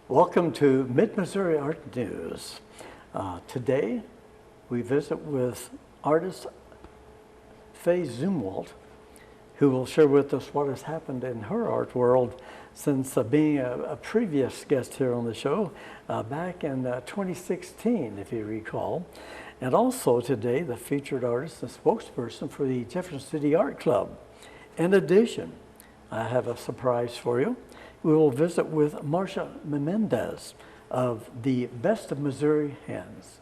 Welcome to Mid-Missouri Art News. Today we visit with artist Faye Zumwalt, who will share with us what has happened in her art world since being a previous guest here on the show back in 2016, if you recall. And also today, the featured artist and spokesperson for the Jefferson City Art Club. In addition, I have a surprise for you. We will visit with Marcia Menendez of the Best of Missouri Hands.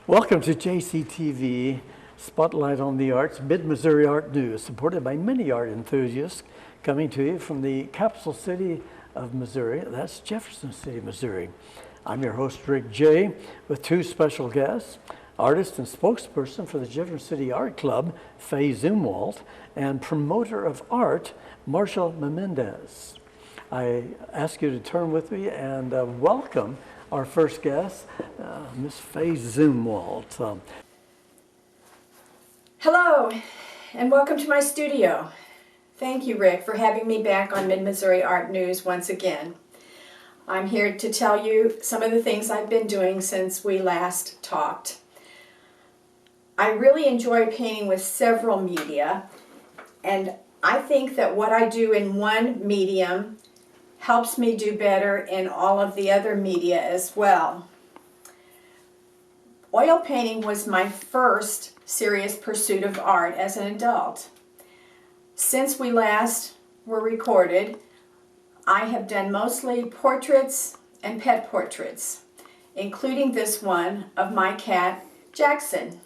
Welcome to JCTV, Spotlight on the Arts, Mid-Missouri Art News, supported by many art enthusiasts, coming to you from the capital city of Missouri, that's Jefferson City, Missouri. I'm your host, Rick Jey, with two special guests, artist and spokesperson for the Jefferson City Art Club, Faye Zumwalt, and promoter of art, Marcia Menendez. I ask you to turn with me and welcome our first guest, Miss Faye Zumwalt. Hello, and welcome to my studio. Thank you, Rick, for having me back on Mid-Missouri Art News once again. I'm here to tell you some of the things I've been doing since we last talked. I really enjoy painting with several media, and I think that what I do in one medium helps me do better in all of the other media as well. Oil painting was my first serious pursuit of art as an adult. Since we last were recorded, I have done mostly portraits and pet portraits, including this one of my cat, Jackson.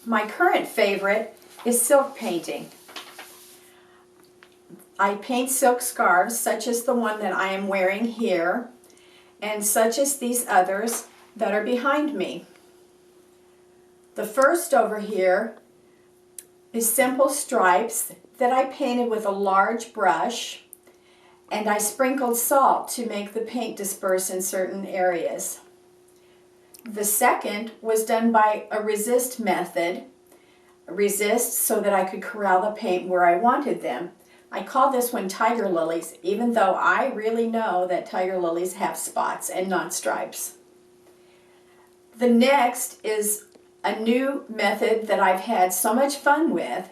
My current favorite is silk painting. I paint silk scarves such as the one that I am wearing here and such as these others that are behind me. The first over here is simple stripes that I painted with a large brush, and I sprinkled salt to make the paint disperse in certain areas. The second was done by a resist method, resist so that I could corral the paint where I wanted them. I call this one tiger lilies, even though I really know that tiger lilies have spots and not stripes. The next is a new method that I've had so much fun with.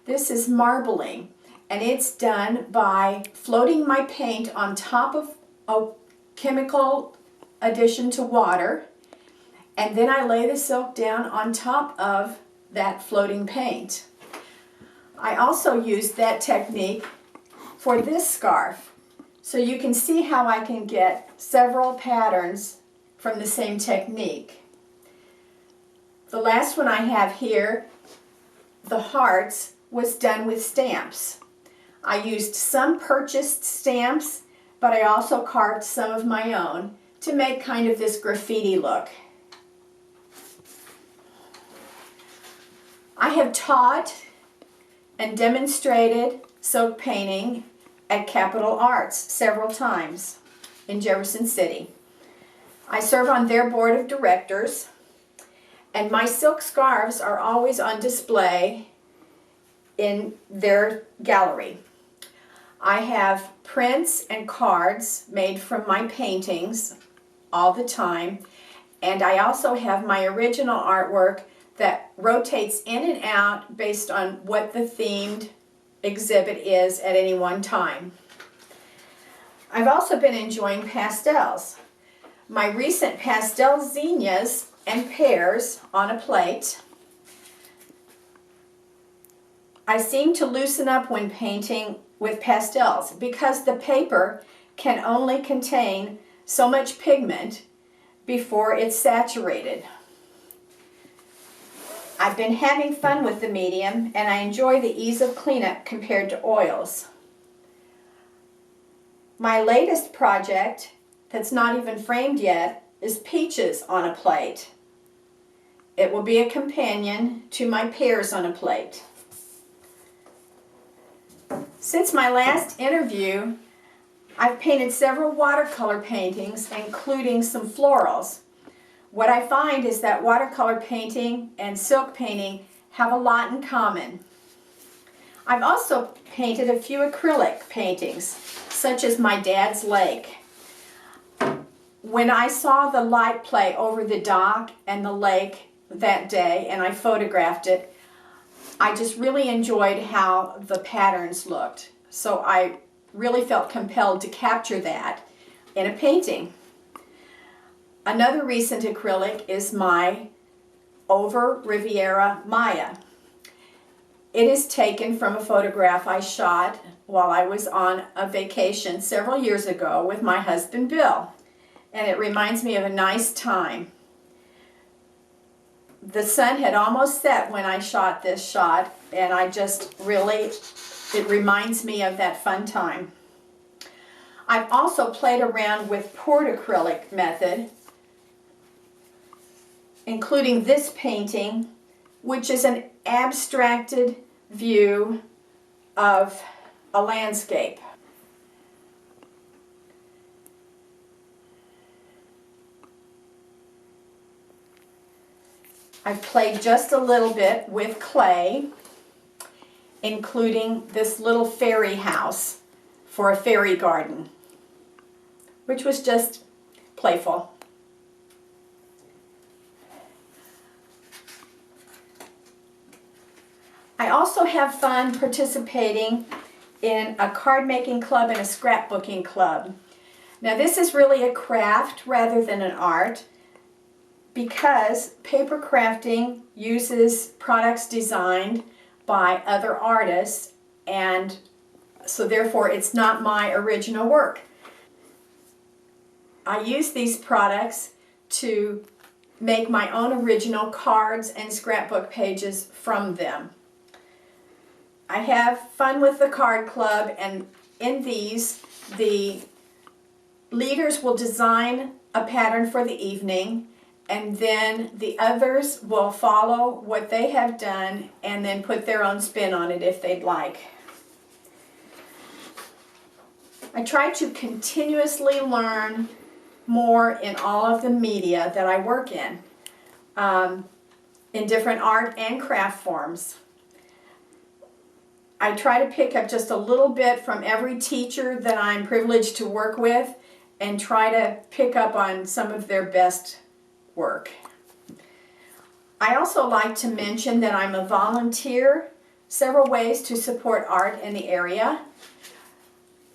This is marbling, and it's done by floating my paint on top of a chemical addition to water, and then I lay the silk down on top of that floating paint. I also use that technique for this scarf, so you can see how I can get several patterns from the same technique. The last one I have here, the hearts, was done with stamps. I used some purchased stamps, but I also carved some of my own to make kind of this graffiti look. I have taught and demonstrated silk painting at Capitol Arts several times in Jefferson City. I serve on their board of directors, and my silk scarves are always on display in their gallery. I have prints and cards made from my paintings all the time, and I also have my original artwork that rotates in and out based on what the themed exhibit is at any one time. I've also been enjoying pastels. My recent pastel zinnias and pears on a plate. I seem to loosen up when painting with pastels because the paper can only contain so much pigment before it's saturated. I've been having fun with the medium, and I enjoy the ease of cleanup compared to oils. My latest project, that's not even framed yet, is peaches on a plate. It will be a companion to my pears on a plate. Since my last interview, I've painted several watercolor paintings, including some florals. What I find is that watercolor painting and silk painting have a lot in common. I've also painted a few acrylic paintings, such as my dad's lake. When I saw the light play over the dock and the lake that day, and I photographed it, I just really enjoyed how the patterns looked. So I really felt compelled to capture that in a painting. Another recent acrylic is my Over Riviera Maya. It is taken from a photograph I shot while I was on a vacation several years ago with my husband Bill, and it reminds me of a nice time. The sun had almost set when I shot this shot, and it reminds me of that fun time. I've also played around with poured acrylic method, including this painting, which is an abstracted view of a landscape. I've played just a little bit with clay, including this little fairy house for a fairy garden, which was just playful. I also have fun participating in a card making club and a scrapbooking club. Now this is really a craft rather than an art, because paper crafting uses products designed by other artists, and so therefore it's not my original work. I use these products to make my own original cards and scrapbook pages from them. I have fun with the card club, and in these, the leaders will design a pattern for the evening, and then the others will follow what they have done and then put their own spin on it if they'd like. I try to continuously learn more in all of the media that I work in different art and craft forms. I try to pick up just a little bit from every teacher that I'm privileged to work with and try to pick up on some of their best work. I also like to mention that I'm a volunteer, several ways to support art in the area.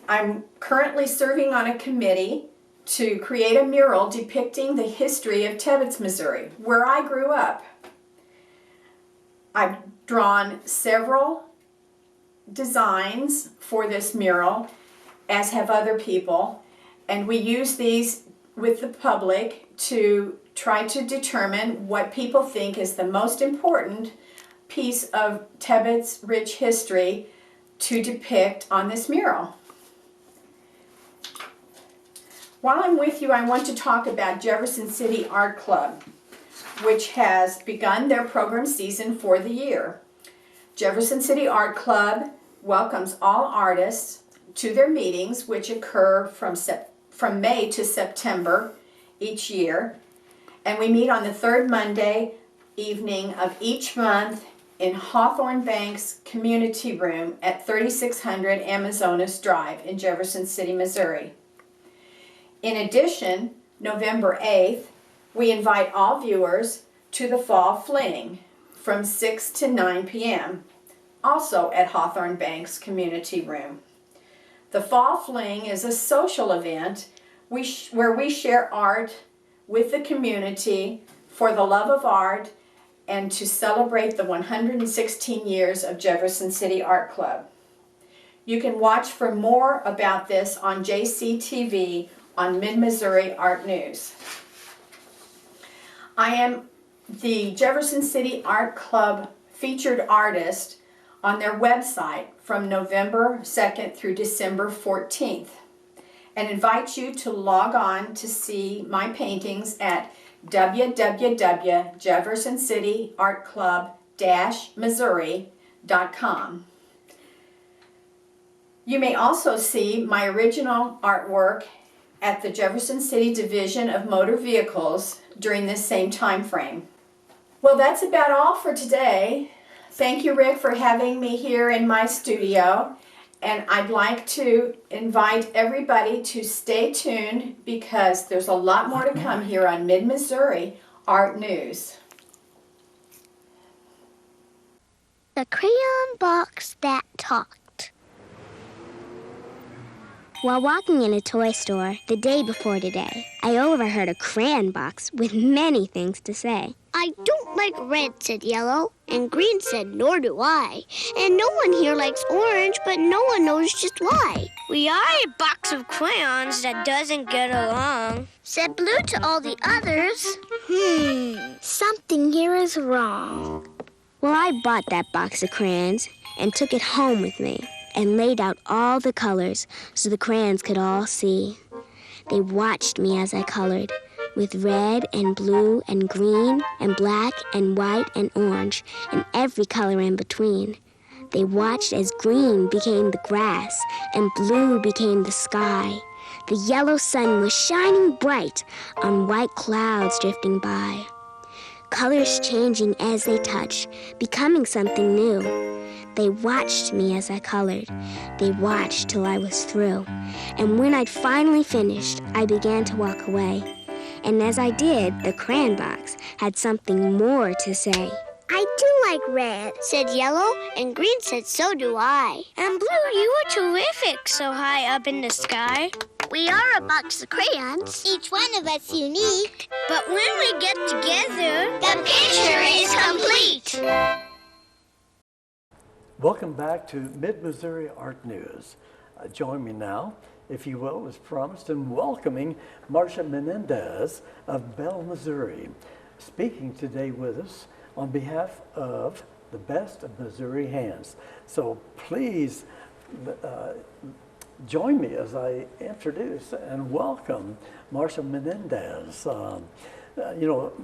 I'm currently serving on a committee to create a mural depicting the history of Tibbetts, Missouri, where I grew up. I've drawn several designs for this mural, as have other people, and we use these with the public to try to determine what people think is the most important piece of Tibbetts' rich history to depict on this mural. While I'm with you, I want to talk about Jefferson City Art Club, which has begun their program season for the year. Jefferson City Art Club welcomes all artists to their meetings, which occur from May to September each year. And we meet on the third Monday evening of each month in Hawthorne Bank's Community Room at 3600 Amazonas Drive in Jefferson City, Missouri. In addition, November 8th, we invite all viewers to the Fall Fling from 6 to 9 p.m., also at Hawthorne Bank's Community Room. The Fall Fling is a social event where we share art with the community for the love of art and to celebrate the 116 years of Jefferson City Art Club. You can watch for more about this on JCTV on Mid-Missouri Art News. I am the Jefferson City Art Club featured artist on their website from November 2nd through December 14th, and invite you to log on to see my paintings at www.jeffersoncityartclub-missouri.com. You may also see my original artwork at the Jefferson City Division of Motor Vehicles during this same time frame. Well, that's about all for today. Thank you, Rick, for having me here in my studio. And I'd like to invite everybody to stay tuned because there's a lot more to come here on Mid-Missouri Art News. The crayon box that talked. While walking in a toy store the day before today, I overheard a crayon box with many things to say. I don't like red, said Yellow, and Green said, nor do I. And no one here likes orange, but no one knows just why. We are a box of crayons that doesn't get along, said Blue to all the others. Something here is wrong. Well, I bought that box of crayons and took it home with me and laid out all the colors so the crayons could all see. They watched me as I colored, with red and blue and green and black and white and orange and every color in between. They watched as green became the grass and blue became the sky. The yellow sun was shining bright on white clouds drifting by. Colors changing as they touched, becoming something new. They watched me as I colored. They watched till I was through. And when I'd finally finished, I began to walk away. And as I did, the crayon box had something more to say. I do like red, said Yellow, and Green said, so do I. And Blue, you are terrific so high up in the sky. We are a box of crayons, each one of us unique. But when we get together, the picture is complete. Welcome back to Mid-Missouri Art News. Join me now, if you will, as promised, in welcoming Marcia Menendez of Bell, Missouri, speaking today with us on behalf of the Best of Missouri Hands. So please join me as I introduce and welcome Marcia Menendez.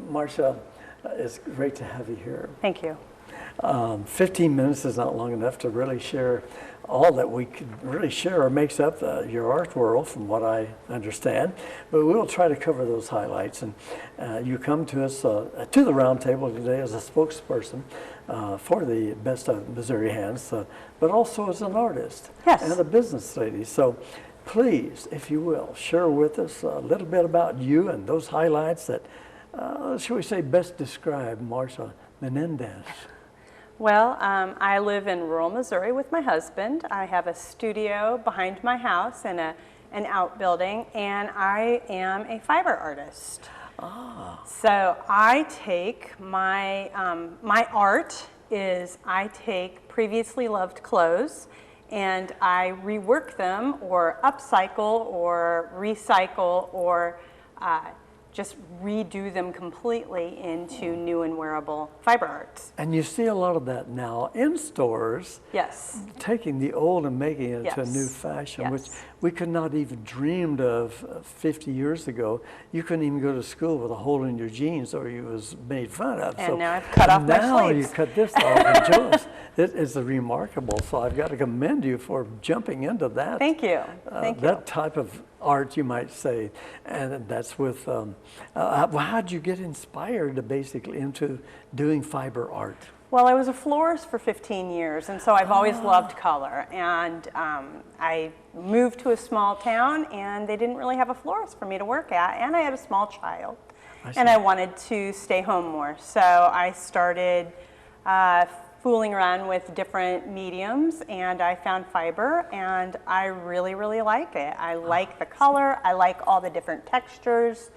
Marcia, it's great to have you here. Thank you. 15 minutes is not long enough to really share all that we could really share or makes up your art world, from what I understand. But we'll try to cover those highlights. And you come to us to the round table today as a spokesperson for the Best of Missouri Hands, but also as an artist and a business lady. So please, if you will, share with us a little bit about you and those highlights that, shall we say, best describe Marcia Menendez. Well, I live in rural Missouri with my husband. I have a studio behind my house and an outbuilding, and I am a fiber artist. So I take my art is I take previously loved clothes and I rework them or upcycle or recycle or just redo them completely into new and wearable fiber arts. And you see a lot of that now in stores. Yes. Taking the old and making it into a new fashion, which we could not even dreamed of 50 years ago. You couldn't even go to school with a hole in your jeans or you was made fun of. And so now I've cut off my sleeves. Now you cut this off and Joe's. It is remarkable. So I've got to commend you for jumping into that. Thank you. Thank you. That type of art, you might say, and that's with, how did you get inspired basically into doing fiber art? Well, I was a florist for 15 years, and so I've always loved color, and I moved to a small town, and they didn't really have a florist for me to work at, and I had a small child, and I wanted to stay home more, so I started fooling around with different mediums, and I found fiber, and I really, really like it. I like the color, I like all the different textures,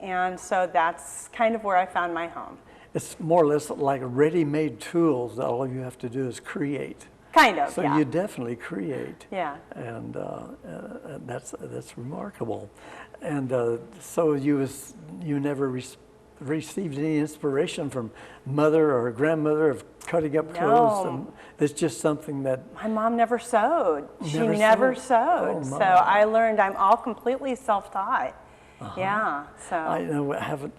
and so that's kind of where I found my home. It's more or less like ready-made tools that all you have to do is create. Kind of, So yeah. you definitely create. Yeah. And that's remarkable. And so you never received any inspiration from mother or grandmother of cutting up clothes? No. And it's just something that... My mom never sewed. She Never never sewed? Oh, sewed. So my. I learned I'm all completely self-taught. Yeah, so. I know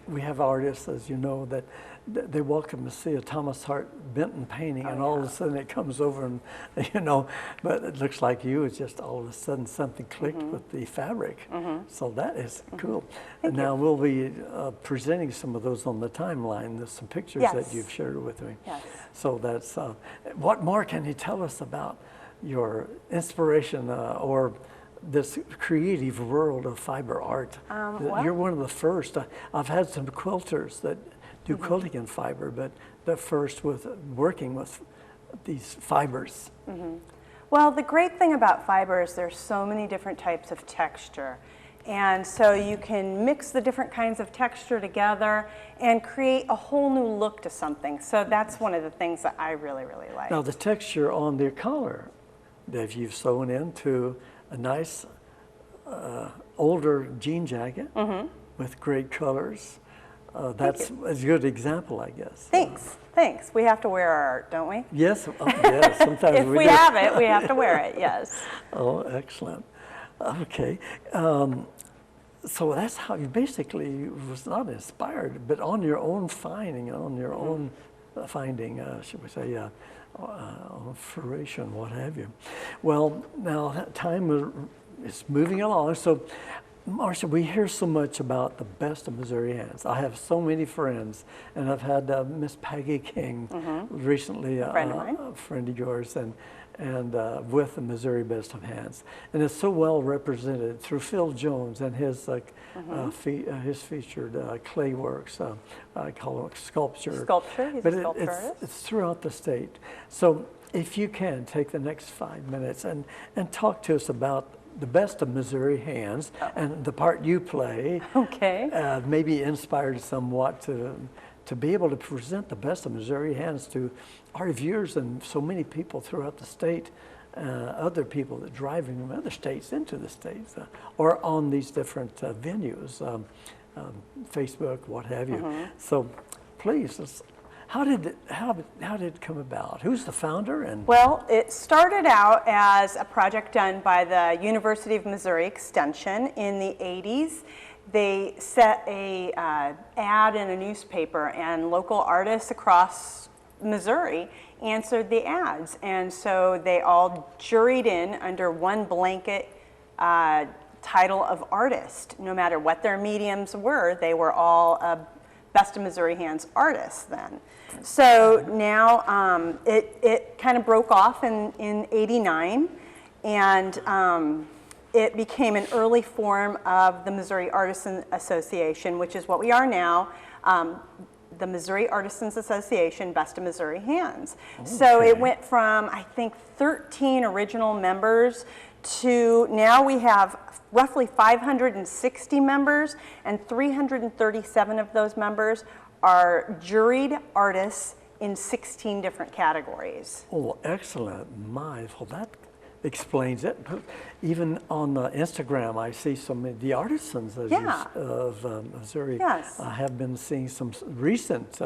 we have artists, as you know, that they welcome to see a Thomas Hart Benton painting, and all of a sudden it comes over, and but it looks like you. It's just all of a sudden something clicked with the fabric. So that is cool. And now we'll be presenting some of those on the timeline. There's some pictures that you've shared with me. Yes. So that's what more can you tell us about your inspiration or this creative world of fiber art? Well, You're one of the first. I've had some quilters that do quilting in fiber, but the first with working with these fibers. Well, the great thing about fiber is there's so many different types of texture. And so you can mix the different kinds of texture together and create a whole new look to something. So that's one of the things that I really, really like. Now the texture on their collar that you've sewn into a nice older jean jacket with great colors. That's a good example, I guess. Thanks. We have to wear our art, don't we? Yes, yes. Sometimes If we do. have it, we have to wear it, yes. Oh, excellent. Okay. So that's how you basically was not inspired, but on your own finding, on your own finding, should we say, fruition, what have you. Well, now time is moving along. So, Marcia, we hear so much about the best of Missouri hands. I have so many friends, and I've had Miss Peggy King recently, a friend of mine, a friend of yours, and with the Missouri Best of Hands, and it's so well represented through Phil Jones and his his featured clay works. I call it sculpture. Sculpture. He's but a sculpture artist. It's throughout the state. So if you can take the next 5 minutes and talk to us about the best of Missouri hands and the part you play. Okay. Maybe inspired somewhat to be able to present the best of Missouri hands to our viewers and so many people throughout the state, other people that driving from other states into the states, or on these different venues, Facebook, what have you. So please, how did it come about? Who's the founder? And well, it started out as a project done by the University of Missouri Extension in the 80s. They set a ad in a newspaper, and local artists across Missouri answered the ads. And so they all juried in under one blanket title of artist. No matter what their mediums were, they were all Best of Missouri Hands artists then. So now it kind of broke off in '89, and it became an early form of the Missouri Artisan Association, which is what we are now, the Missouri Artisans Association, Best of Missouri Hands. Okay. So it went from, I think, 13 original members to now we have roughly 560 members, and 337 of those members are juried artists in 16 different categories. Oh, excellent. Well, that explains it. Even on Instagram, I see so many, the artisans of Missouri. Yes. I have been seeing some recent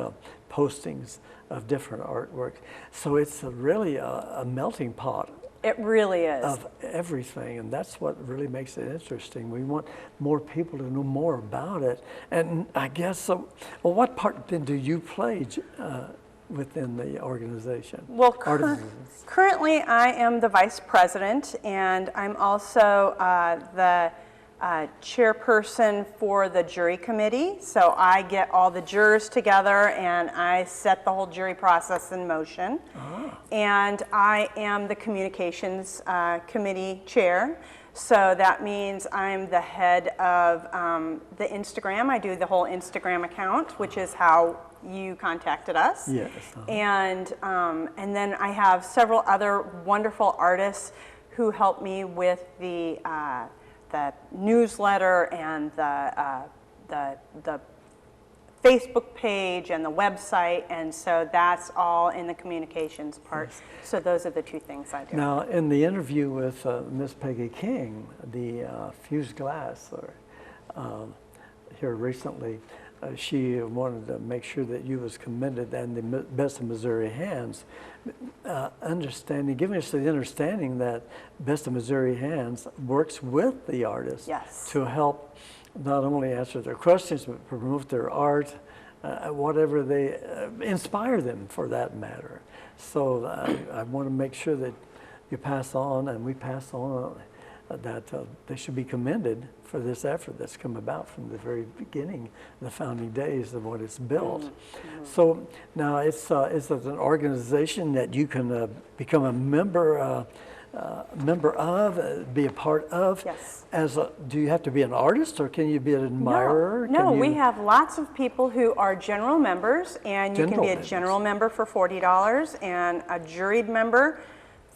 postings of different artwork. So it's really a melting pot. It really is. Of everything, and that's what really makes it interesting. We want more people to know more about it. And I guess, well, what part then do you play within the organization? Well, currently I am the vice president, and I'm also the chairperson for the jury committee. So I get all the jurors together and I set the whole jury process in motion. And I am the communications committee chair. So that means I'm the head of the Instagram. I do the whole Instagram account, which is how you contacted us. Yes. And then I have several other wonderful artists who help me with the newsletter and the Facebook page and the website, and so that's all in the communications part. Yes. So those are the two things I do. Now, in the interview with Miss Peggy King, the fused glass, here recently, she wanted to make sure that you was commended and the Best of Missouri Hands, giving us the understanding that Best of Missouri Hands works with the artists Yes. to help not only answer their questions, but promote their art, whatever they inspire them for that matter. So I want to make sure that you pass on, and we pass on, that they should be commended for this effort that's come about from the very beginning, the founding days of what it's built. Mm-hmm. So now it's an organization that you can become a member of, be a part of. Yes. Do you have to be an artist, or can you be an admirer? No, Can we you- have lots of people who are general members, and you can General be a members. general member for $40, and a juried member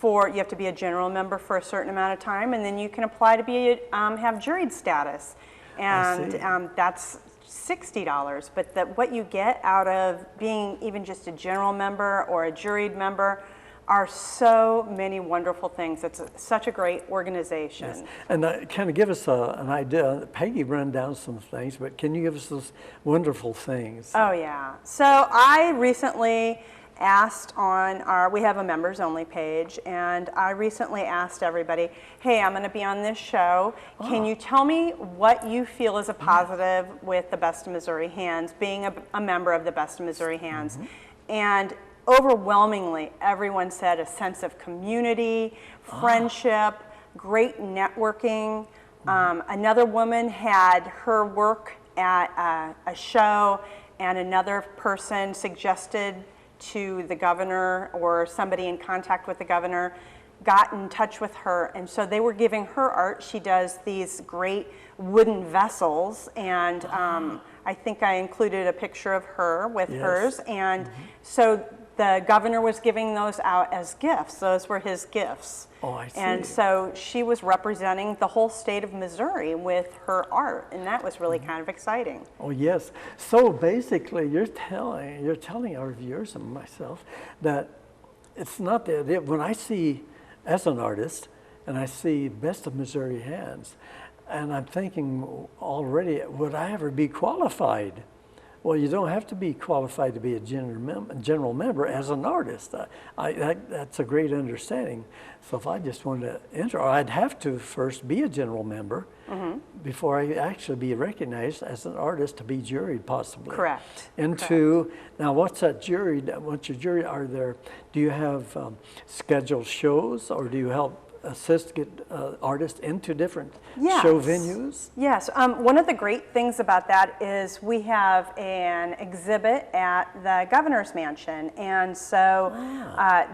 you have to be a general member for a certain amount of time, and then you can apply to be have juried status, and see. that's $60. But what you get out of being even just a general member or a juried member are so many wonderful things. It's such a great organization. Yes. And kind of give us an idea. Peggy ran down some things, but can you give us those wonderful things? Oh yeah. So I recently asked we have a members only page, and I recently asked everybody, hey, I'm going to be on this show. Can you tell me what you feel is a positive with the Best of Missouri Hands, being a member of the Best of Missouri Hands? And overwhelmingly, everyone said a sense of community, friendship, great networking. Another woman had her work at a show, and another person suggested to the governor or somebody in contact with the governor got in touch with her, and so they were giving her art. She does these great wooden vessels, and I think I included a picture of her with Yes. hers, and so the governor was giving those out as gifts. Those were his gifts. Oh, I see. And so she was representing the whole state of Missouri with her art, and that was really kind of exciting. Oh yes. So basically, you're telling our viewers and myself that it's not the idea. When I see, as an artist, and I see Best of Missouri Hands, and I'm thinking already, would I ever be qualified? Well, you don't have to be qualified to be a general member as an artist. That's a great understanding. So if I just wanted to enter, I'd have to first be a general member before I actually be recognized as an artist to be juried, possibly. Correct. Now, what's that juried? Once you're juried, do you have scheduled shows, or do you help get artists into different show venues? Yes. One of the great things about that is we have an exhibit at the governor's mansion, and so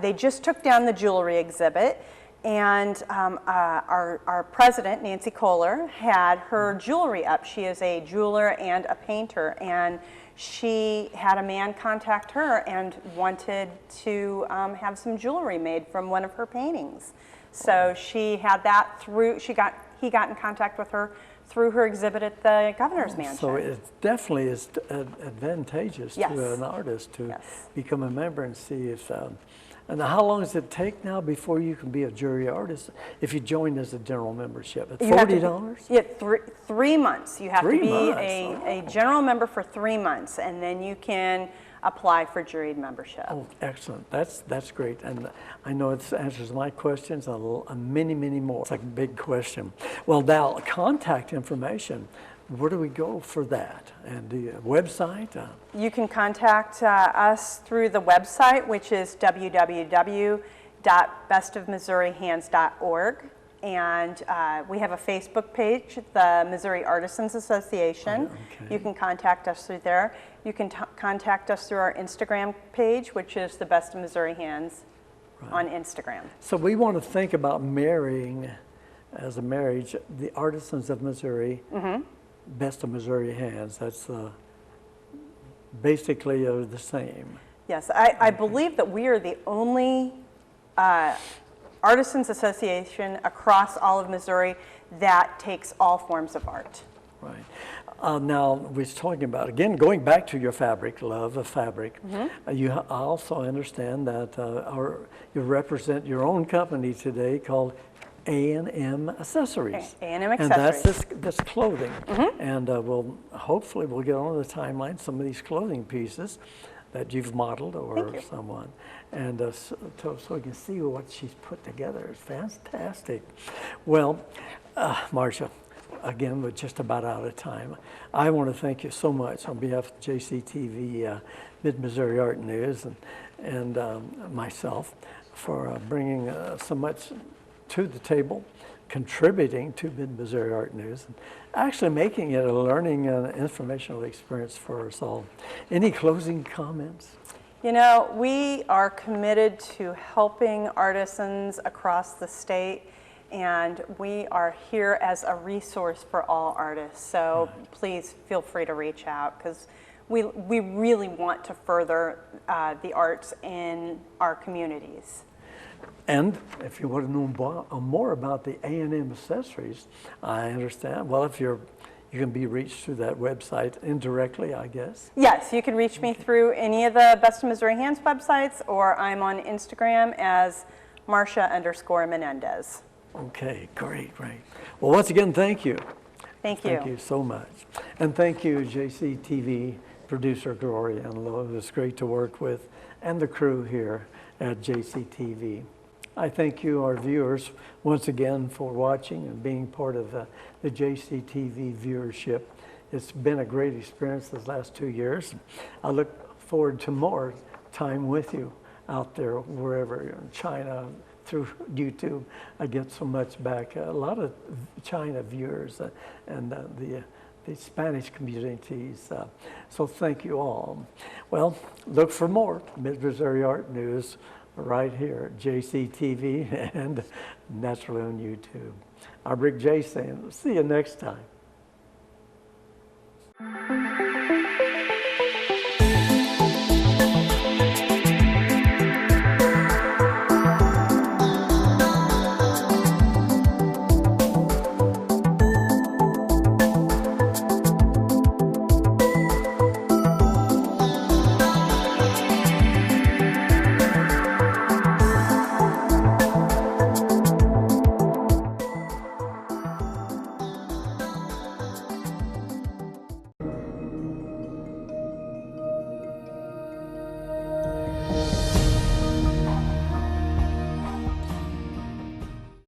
they just took down the jewelry exhibit, and our president, Nancy Kohler, had her jewelry up. She is a jeweler and a painter, and she had a man contact her and wanted to have some jewelry made from one of her paintings. So she had that he got in contact with her through her exhibit at the governor's mansion. So it definitely is advantageous to an artist to become a member and see if. And how long does it take now before you can be a jury artist if you join as a general membership? At $40? Yeah, 3 months. You have to be a general member for 3 months, and then you can apply for juried membership. Oh, excellent. That's great. And I know it answers my questions and many, many more. It's like a big question. Well, now, contact information. Where do we go for that? And the website? You can contact us through the website, which is www.bestofmissourihands.org. And we have a Facebook page, the Missouri Artisans Association. You can contact us through there. You can contact us through our Instagram page, which is the Best of Missouri Hands on Instagram. So we want to think about marrying, as a marriage, the Artisans of Missouri, Best of Missouri Hands. That's basically the same. Yes, I believe that we are the only Artisans Association across all of Missouri that takes all forms of art. right. Now, we was talking about, again, going back to your fabric, love of fabric, you also understand that you represent your own company today called A&M Accessories. A&M And that's Accessories. this clothing. And hopefully we'll get on the timeline some of these clothing pieces that you've modeled or someone. And so we can see what she's put together. It's fantastic. Well, Marcia, again, we're just about out of time. I want to thank you so much on behalf of JCTV, Mid-Missouri Art News, and myself for bringing so much to the table, contributing to Mid-Missouri Art News, and actually making it a learning and informational experience for us all. Any closing comments? You know, we are committed to helping artisans across the state, and we are here as a resource for all artists. So please feel free to reach out, because we really want to further the arts in our communities. And if you want to know more about the A&M Accessories, I understand. Well, if you can be reached through that website indirectly, I guess. Yes, you can reach me through any of the Best of Missouri Hands websites, or I'm on Instagram as Marcia_Menendez. Okay, great. Well, once again, thank you. Thank you. Thank you so much. And thank you, JCTV producer Gloria and Lo. It was great to work with, and the crew here at JCTV. I thank you, our viewers, once again for watching and being part of the JCTV viewership. It's been a great experience these last 2 years. I look forward to more time with you out there, wherever you're in China, through YouTube. I get so much back. A lot of China viewers and the Spanish communities. So thank you all. Well, look for more Mid-Missouri Art News right here at JCTV and naturally on YouTube. I'm Rick Jey saying, see you next time.